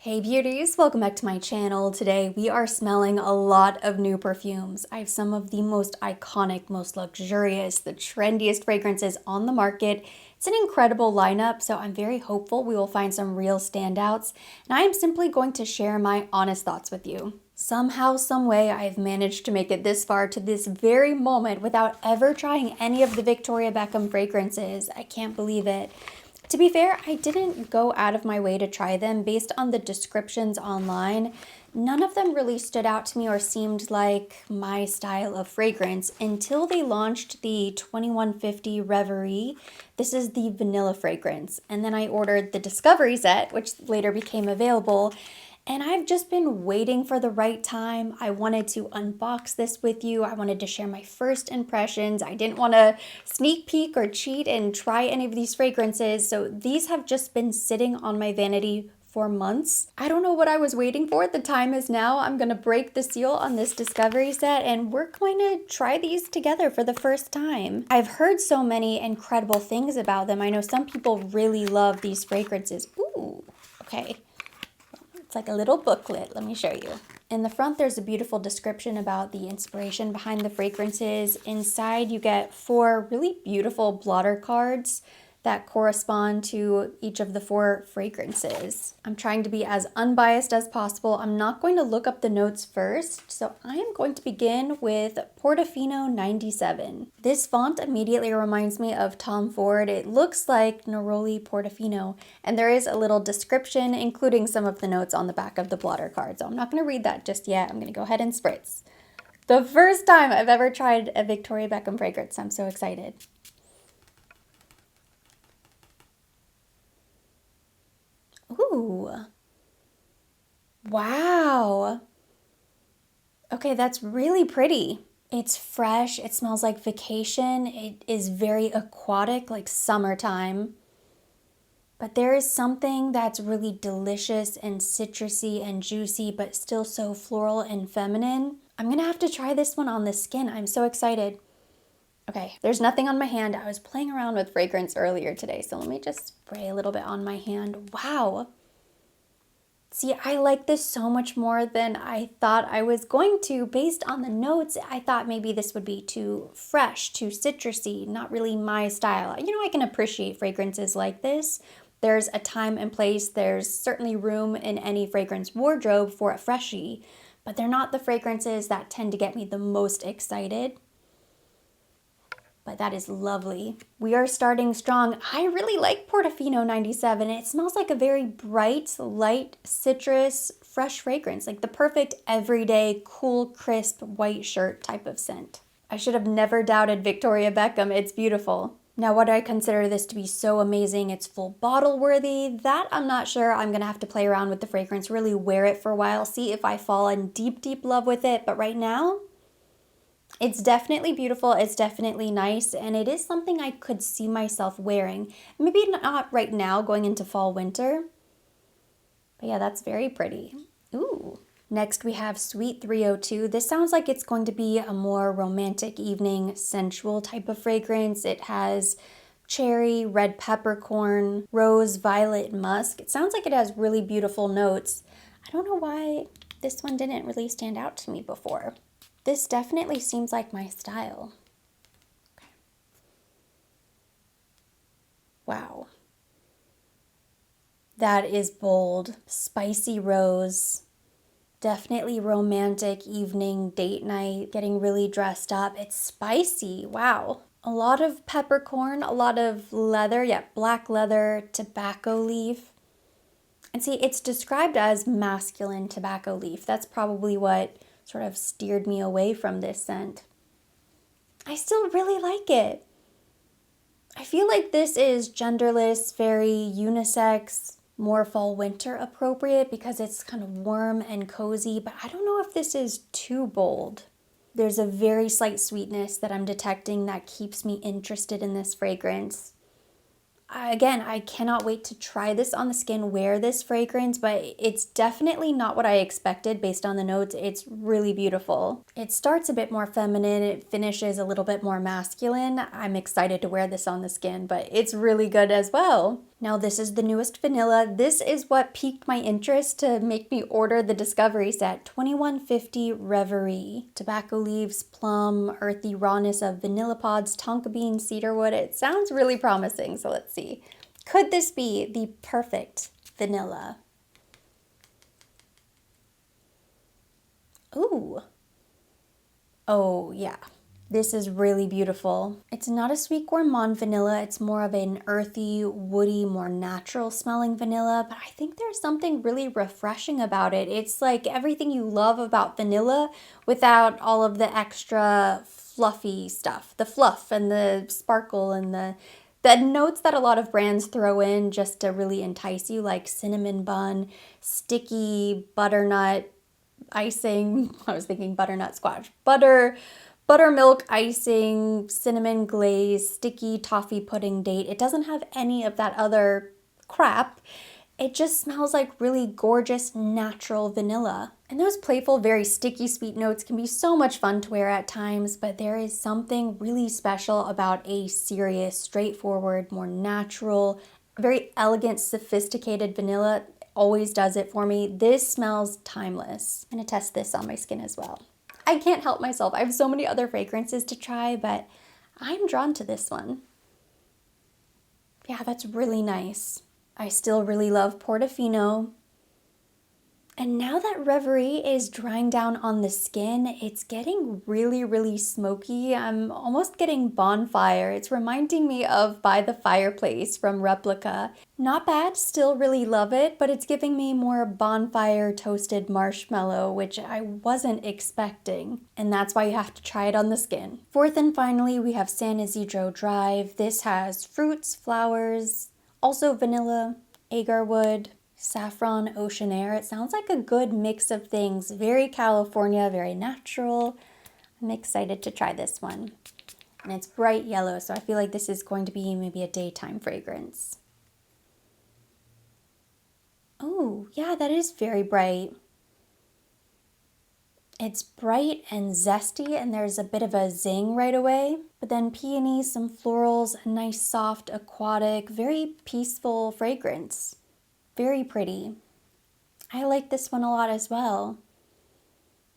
Hey beauties, welcome back to my channel. Today we are smelling a lot of new perfumes. I have some of the most iconic, most luxurious, the trendiest fragrances on the market. It's an incredible lineup, so I'm very hopeful we will find some real standouts, and I am simply going to share my honest thoughts with you. Somehow, some way, I've managed to make it this far to this very moment without ever trying any of the Victoria Beckham fragrances. I can't believe it. To be fair, I didn't go out of my way to try them. Based on the descriptions online, none of them really stood out to me or seemed like my style of fragrance until they launched the 2150 Reverie. This is the vanilla fragrance. And then I ordered the Discovery set, which later became available. And I've just been waiting for the right time. I wanted to unbox this with you. I wanted to share my first impressions. I didn't want to sneak peek or cheat and try any of these fragrances. So these have just been sitting on my vanity for months. I don't know what I was waiting for. The time is now. I'm going to break the seal on this Discovery set and we're going to try these together for the first time. I've heard so many incredible things about them. I know some people really love these fragrances. Ooh, okay. It's like a little booklet. Let me show you. In the front, there's a beautiful description about the inspiration behind the fragrances. Inside, you get 4 really beautiful blotter cards that correspond to each of the 4 fragrances. I'm trying to be as unbiased as possible. I'm not going to look up the notes first, so I am going to begin with Portofino 97. This font immediately reminds me of Tom Ford. It looks like Neroli Portofino, and there is a little description, including some of the notes on the back of the blotter card, so I'm not going to read that just yet. I'm going to go ahead and spritz. The first time I've ever tried a Victoria Beckham fragrance. I'm so excited. Ooh. Wow. Okay, that's really pretty. It's fresh. It smells like vacation. It is very aquatic, like summertime. But there is something that's really delicious and citrusy and juicy, but still so floral and feminine. I'm gonna have to try this one on the skin. I'm so excited. Okay, there's nothing on my hand. I was playing around with fragrance earlier today, so let me just spray a little bit on my hand. Wow. See, I like this so much more than I thought I was going to. Based on the notes, I thought maybe this would be too fresh, too citrusy, not really my style. You know, I can appreciate fragrances like this. There's a time and place. There's certainly room in any fragrance wardrobe for a freshie, but they're not the fragrances that tend to get me the most excited. But that is lovely. We are starting strong. I really like Portofino 97. It smells like a very bright, light, citrus, fresh fragrance, like the perfect everyday, cool, crisp, white shirt type of scent. I should have never doubted Victoria Beckham. It's beautiful. Now, why do I consider this to be so amazing? It's full bottle worthy. That I'm not sure. I'm gonna have to play around with the fragrance, really wear it for a while, see if I fall in deep, deep love with it. But right now, it's definitely beautiful, it's definitely nice, and it is something I could see myself wearing. Maybe not right now going into fall, winter, but yeah, that's very pretty. Ooh. Next we have Sweet 302. This sounds like it's going to be a more romantic evening, sensual type of fragrance. It has cherry, red peppercorn, rose, violet, musk. It sounds like it has really beautiful notes. I don't know why this one didn't really stand out to me before. This definitely seems like my style. Okay. Wow. That is bold. Spicy rose. Definitely romantic evening, date night, getting really dressed up. It's spicy. Wow. A lot of peppercorn, a lot of leather. Yeah, black leather, tobacco leaf. And see, it's described as masculine tobacco leaf. That's probably what sort of steered me away from this scent. I still really like it. I feel like this is genderless, very unisex, more fall winter appropriate because it's kind of warm and cozy, but I don't know if this is too bold. There's a very slight sweetness that I'm detecting that keeps me interested in this fragrance. Again, I cannot wait to try this on the skin, wear this fragrance, but it's definitely not what I expected based on the notes. It's really beautiful. It starts a bit more feminine, it finishes a little bit more masculine. I'm excited to wear this on the skin, but it's really good as well. Now this is the newest vanilla. This is what piqued my interest to make me order the Discovery set. 2150 Reverie. Tobacco leaves, plum, earthy rawness of vanilla pods, tonka bean, cedarwood. It sounds really promising, so let's see. Could this be the perfect vanilla? Ooh. Oh, yeah. This is really beautiful. It's not a sweet gourmand vanilla. It's more of an earthy, woody, more natural smelling vanilla, but I think there's something really refreshing about it. It's like everything you love about vanilla without all of the extra fluffy stuff, the fluff and the sparkle and the notes that a lot of brands throw in just to really entice you, like cinnamon bun, sticky butternut icing. I was thinking butternut squash. Buttermilk icing, cinnamon glaze, sticky toffee pudding date. It doesn't have any of that other crap. It just smells like really gorgeous, natural vanilla. And those playful, very sticky sweet notes can be so much fun to wear at times, but there is something really special about a serious, straightforward, more natural, very elegant, sophisticated vanilla. Always does it for me. This smells timeless. I'm gonna test this on my skin as well. I can't help myself. I have so many other fragrances to try, but I'm drawn to this one. Yeah, that's really nice. I still really love Portofino. And now that Reverie is drying down on the skin, it's getting really, really smoky. I'm almost getting bonfire. It's reminding me of By the Fireplace from Replica. Not bad, still really love it, but it's giving me more bonfire toasted marshmallow, which I wasn't expecting. And that's why you have to try it on the skin. Fourth and finally, we have San Isidro Drive. This has fruits, flowers, also vanilla, agar wood, saffron, ocean air. It sounds like a good mix of things. Very California, very natural. I'm excited to try this one. And it's bright yellow, so I feel like this is going to be maybe a daytime fragrance. Oh, yeah, that is very bright. It's bright and zesty, and there's a bit of a zing right away. But then peony, some florals, a nice soft aquatic, very peaceful fragrance. Very pretty. I like this one a lot as well.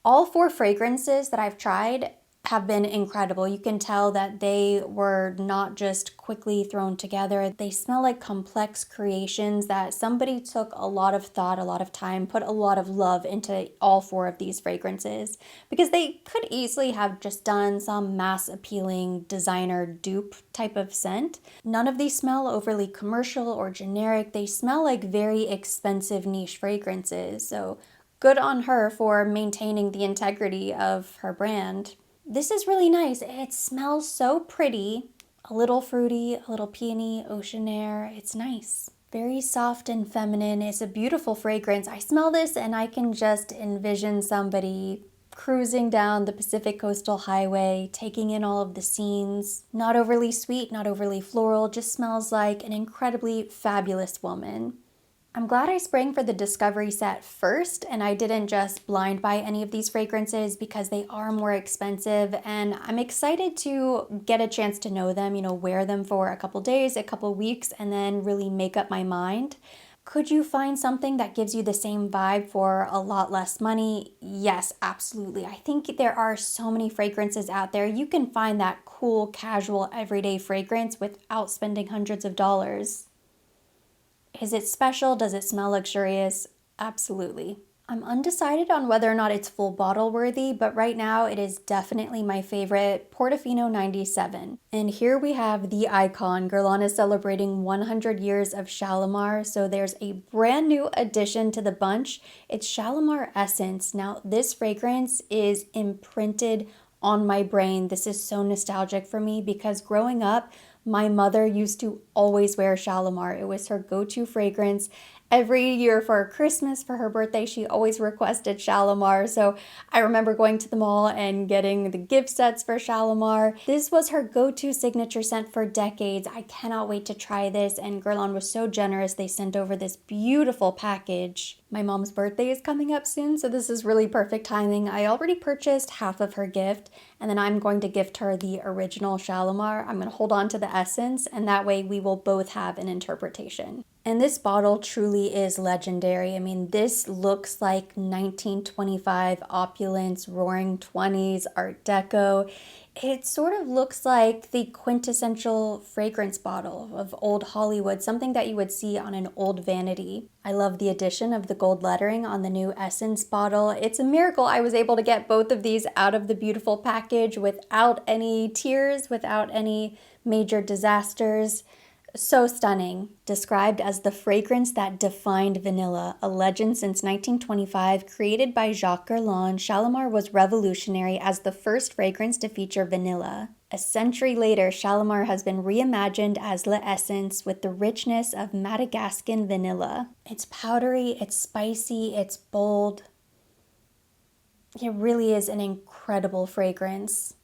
All four fragrances that I've tried have been incredible. You can tell that they were not just quickly thrown together. They smell like complex creations that somebody took a lot of thought, a lot of time, put a lot of love into all four of these fragrances, because they could easily have just done some mass appealing designer dupe type of scent. None of these smell overly commercial or generic. They smell like very expensive niche fragrances. So good on her for maintaining the integrity of her brand. This is really nice. It smells so pretty. A little fruity, a little peony, ocean air. It's nice. Very soft and feminine. It's a beautiful fragrance. I smell this and I can just envision somebody cruising down the Pacific Coastal Highway, taking in all of the scenes. Not overly sweet, not overly floral, just smells like an incredibly fabulous woman. I'm glad I sprang for the Discovery set first and I didn't just blind buy any of these fragrances because they are more expensive, and I'm excited to get a chance to know them, wear them for a couple days, a couple weeks, and then really make up my mind. Could you find something that gives you the same vibe for a lot less money? Yes, absolutely. I think there are so many fragrances out there. You can find that cool, casual, everyday fragrance without spending hundreds of dollars. Is it special? Does it smell luxurious? Absolutely. I'm undecided on whether or not it's full bottle worthy, but right now it is definitely my favorite, Portofino 97. And here we have the icon. Guerlain is celebrating 100 years of Shalimar, so there's a brand new addition to the bunch. It's Shalimar Essence. Now this fragrance is imprinted on my brain. This is so nostalgic for me because growing up, my mother used to always wear Shalimar. It was her go-to fragrance, Every year for Christmas, for her birthday, she always requested Shalimar. So I remember going to the mall and getting the gift sets for Shalimar. This was her go-to signature scent for decades. I cannot wait to try this, and Guerlain was so generous. They sent over this beautiful package. My mom's birthday is coming up soon, so this is really perfect timing. I already purchased half of her gift, and then I'm going to gift her the original Shalimar. I'm going to hold on to the essence, and that way we will both have an interpretation. And this bottle truly is legendary. I mean, this looks like 1925 opulence, roaring 20s, Art Deco. It sort of looks like the quintessential fragrance bottle of old Hollywood, something that you would see on an old vanity. I love the addition of the gold lettering on the new Essence bottle. It's a miracle I was able to get both of these out of the beautiful package without any tears, without any major disasters. So stunning. Described as the fragrance that defined vanilla, a legend since 1925, created by Jacques Guerlain, Shalimar was revolutionary as the first fragrance to feature vanilla. A century later, Shalimar has been reimagined as L'Essence with the richness of Madagascan vanilla. It's powdery, it's spicy, it's bold. It really is an incredible fragrance.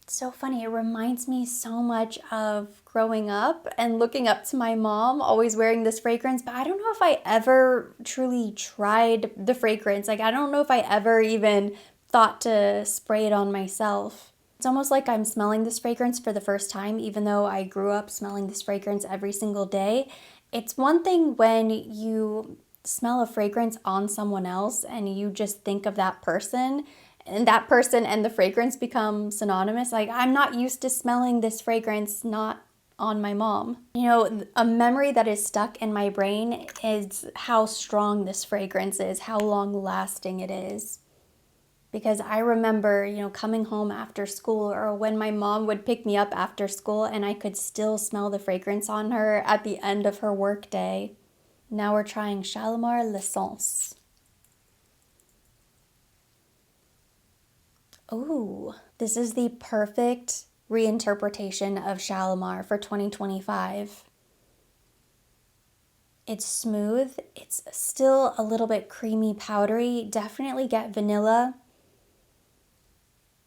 So funny, it reminds me so much of growing up and looking up to my mom, always wearing this fragrance, but I don't know if I ever truly tried the fragrance. Like, I don't know if I ever even thought to spray it on myself. It's almost like I'm smelling this fragrance for the first time, even though I grew up smelling this fragrance every single day. It's one thing when you smell a fragrance on someone else and you just think of that person, and that person and the fragrance become synonymous. Like, I'm not used to smelling this fragrance not on my mom. You know, a memory that is stuck in my brain is how strong this fragrance is, how long lasting it is. Because I remember, you know, coming home after school or when my mom would pick me up after school and I could still smell the fragrance on her at the end of her work day. Now we're trying Shalimar L'Essence. Ooh, this is the perfect reinterpretation of Shalimar for 2025. It's smooth, it's still a little bit creamy, powdery, definitely get vanilla.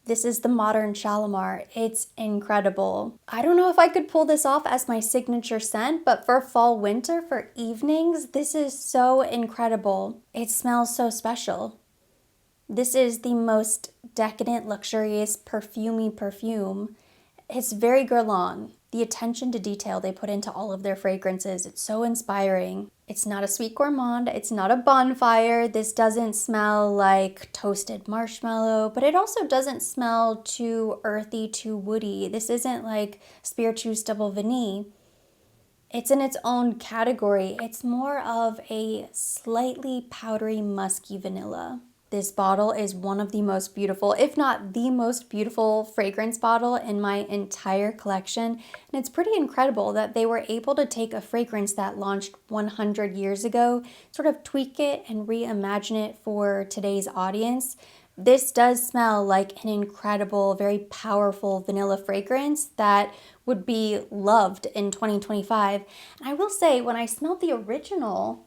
This is the modern Shalimar. It's incredible. I don't know if I could pull this off as my signature scent, but for fall, winter, for evenings, this is so incredible. It smells so special. This is the most decadent, luxurious, perfumey perfume. It's very Guerlain. The attention to detail they put into all of their fragrances, it's so inspiring. It's not a sweet gourmand, it's not a bonfire. This doesn't smell like toasted marshmallow, but it also doesn't smell too earthy, too woody. This isn't like Spiritueux Double Vanille. It's in its own category. It's more of a slightly powdery, musky vanilla. This bottle is one of the most beautiful, if not the most beautiful fragrance bottle in my entire collection. And it's pretty incredible that they were able to take a fragrance that launched 100 years ago, sort of tweak it and reimagine it for today's audience. This does smell like an incredible, very powerful vanilla fragrance that would be loved in 2025. And I will say, when I smelled the original,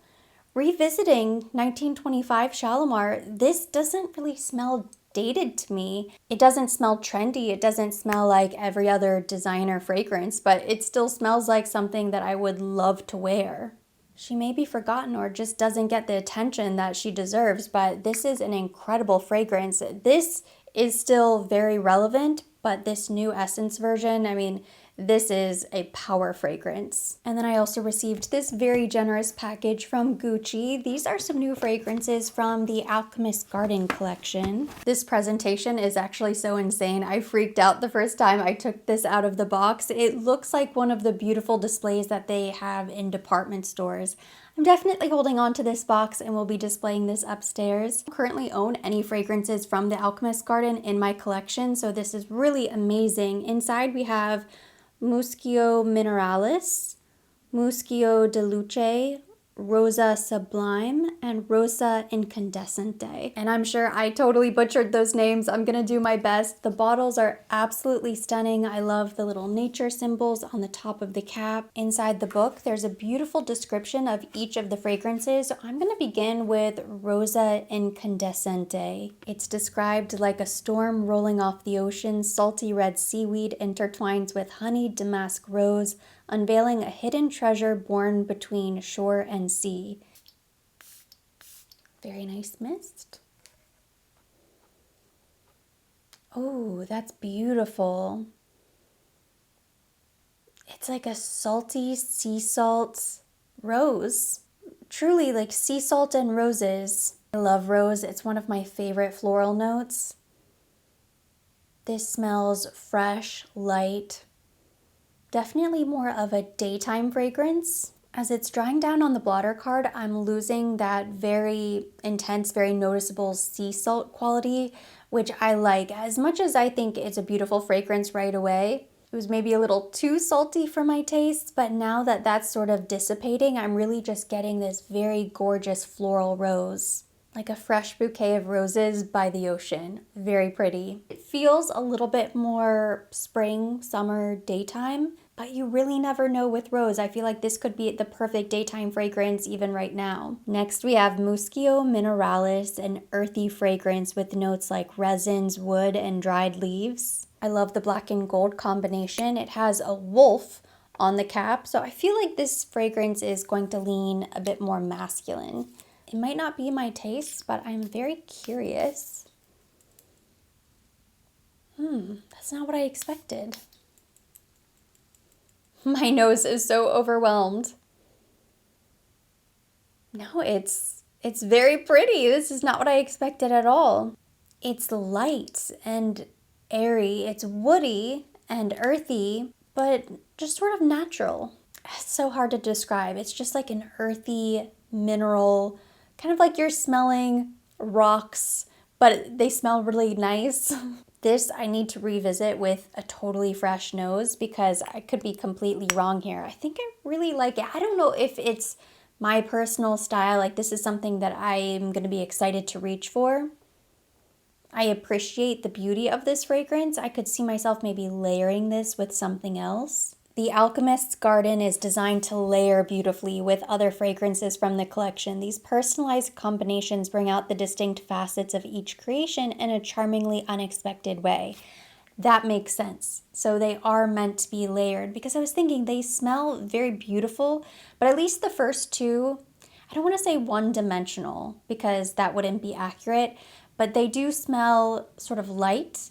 revisiting 1925 Shalimar, this doesn't really smell dated to me. It doesn't smell trendy. It doesn't smell like every other designer fragrance, but it still smells like something that I would love to wear. She may be forgotten or just doesn't get the attention that she deserves, but this is an incredible fragrance. This is still very relevant, but this new Essence version, I mean, this is a power fragrance. And then I also received this very generous package from Gucci. These are some new fragrances from the Alchemist Garden collection. This presentation is actually so insane. I freaked out the first time I took this out of the box. It looks like one of the beautiful displays that they have in department stores. I'm definitely holding on to this box and will be displaying this upstairs. I don't currently own any fragrances from the Alchemist Garden in my collection, so this is really amazing. Inside we have Muschio Mineralis, Muschio de Luce, Rosa Sublime and Rosa Incandescente. And I'm sure I totally butchered those names. I'm gonna do my best. The bottles are absolutely stunning. I love the little nature symbols on the top of the cap. Inside the book, there's a beautiful description of each of the fragrances. So I'm gonna begin with Rosa Incandescente. It's described like a storm rolling off the ocean, salty red seaweed intertwines with honeyed damask rose, unveiling a hidden treasure born between shore and sea. Very nice mist. Oh, that's beautiful. It's like a salty sea salt rose. Truly like sea salt and roses. I love rose. It's one of my favorite floral notes. This smells fresh, light. Definitely more of a daytime fragrance. As it's drying down on the blotter card, I'm losing that very intense, very noticeable sea salt quality, which I like. As much as I think it's a beautiful fragrance right away, it was maybe a little too salty for my taste, but now that that's sort of dissipating, I'm really just getting this very gorgeous floral rose. Like a fresh bouquet of roses by the ocean. Very pretty. It feels a little bit more spring, summer, daytime, but you really never know with rose. I feel like this could be the perfect daytime fragrance even right now. Next we have Muschio Mineralis, an earthy fragrance with notes like resins, wood, and dried leaves. I love the black and gold combination. It has a wolf on the cap, so I feel like this fragrance is going to lean a bit more masculine. It might not be my taste, but I'm very curious. That's not what I expected. My nose is so overwhelmed. No, it's very pretty. This is not what I expected at all. It's light and airy. It's woody and earthy, but just sort of natural. It's so hard to describe. It's just like an earthy mineral, kind of like you're smelling rocks, but they smell really nice. This I need to revisit with a totally fresh nose because I could be completely wrong here. I think I really like it. I don't know if it's my personal style, like this is something that I'm gonna be excited to reach for. I appreciate the beauty of this fragrance. I could see myself maybe layering this with something else. The Alchemist's Garden is designed to layer beautifully with other fragrances from the collection. These personalized combinations bring out the distinct facets of each creation in a charmingly unexpected way. That makes sense. So they are meant to be layered because I was thinking they smell very beautiful, but at least the first two, I don't want to say one-dimensional because that wouldn't be accurate, but they do smell sort of light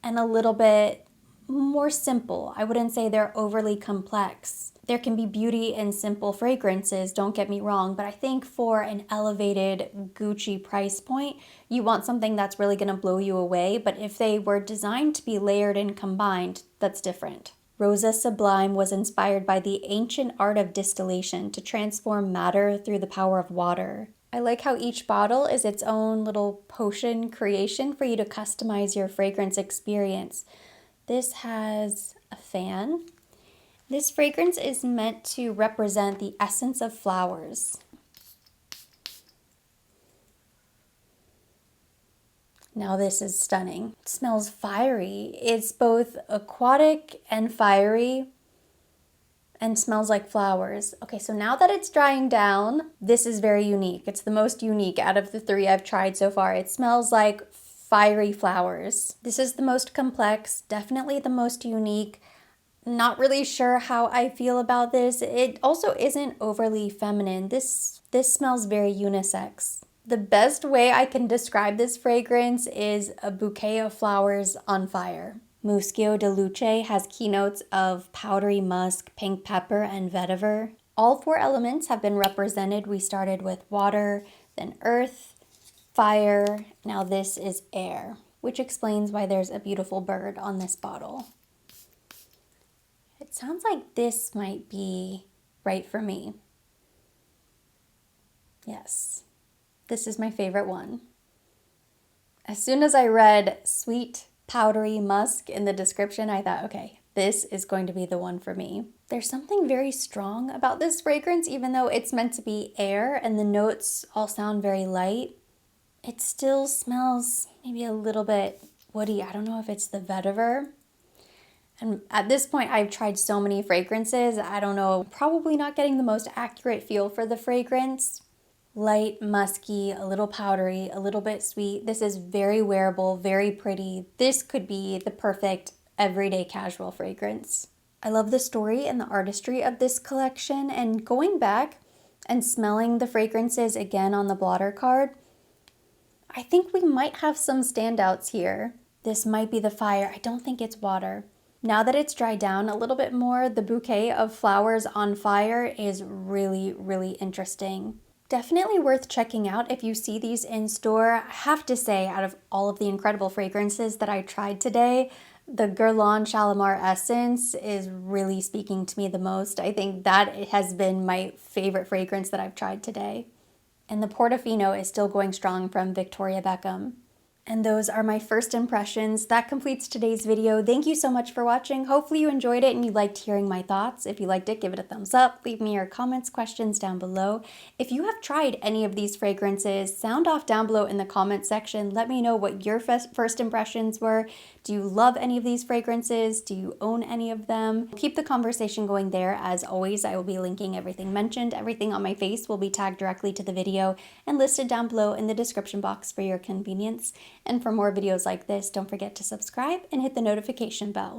and a little bit more simple. I wouldn't say they're overly complex. There can be beauty in simple fragrances, don't get me wrong, but I think for an elevated Gucci price point, you want something that's really gonna blow you away, but if they were designed to be layered and combined, that's different. Rosa Sublime was inspired by the ancient art of distillation to transform matter through the power of water. I like how each bottle is its own little potion creation for you to customize your fragrance experience. This has a fan. This fragrance is meant to represent the essence of flowers. Now this is stunning. It smells fiery. It's both aquatic and fiery and smells like flowers. Okay, so now that it's drying down, this is very unique. It's the most unique out of the three I've tried so far. It smells like fiery flowers. This is the most complex, definitely the most unique. Not really sure how I feel about this. It also isn't overly feminine. This smells very unisex. The best way I can describe this fragrance is a bouquet of flowers on fire. Muschio de Luce has keynotes of powdery musk, pink pepper, and vetiver. All four elements have been represented. We started with water, then earth, fire, now this is air, which explains why there's a beautiful bird on this bottle. It sounds like this might be right for me. Yes, this is my favorite one. As soon as I read sweet, powdery musk in the description, I thought, okay, this is going to be the one for me. There's something very strong about this fragrance, even though it's meant to be air and the notes all sound very light. It still smells maybe a little bit woody. I don't know if it's the vetiver. And at this point, I've tried so many fragrances. I don't know, probably not getting the most accurate feel for the fragrance. Light, musky, a little powdery, a little bit sweet. This is very wearable, very pretty. This could be the perfect everyday casual fragrance. I love the story and the artistry of this collection, and going back and smelling the fragrances again on the blotter card, I think we might have some standouts here. This might be the fire. I don't think it's water. Now that it's dried down a little bit more, the bouquet of flowers on fire is really, really interesting. Definitely worth checking out if you see these in store. I have to say, out of all of the incredible fragrances that I tried today, the Guerlain Shalimar essence is really speaking to me the most. I think that has been my favorite fragrance that I've tried today. And the Portofino is still going strong from Victoria Beckham. And those are my first impressions. That completes today's video. Thank you so much for watching. Hopefully you enjoyed it and you liked hearing my thoughts. If you liked it, give it a thumbs up. Leave me your comments, questions down below. If you have tried any of these fragrances, sound off down below in the comment section. Let me know what your first impressions were. Do you love any of these fragrances? Do you own any of them? Keep the conversation going there. As always, I will be linking everything mentioned. Everything on my face will be tagged directly to the video and listed down below in the description box for your convenience. And for more videos like this, don't forget to subscribe and hit the notification bell.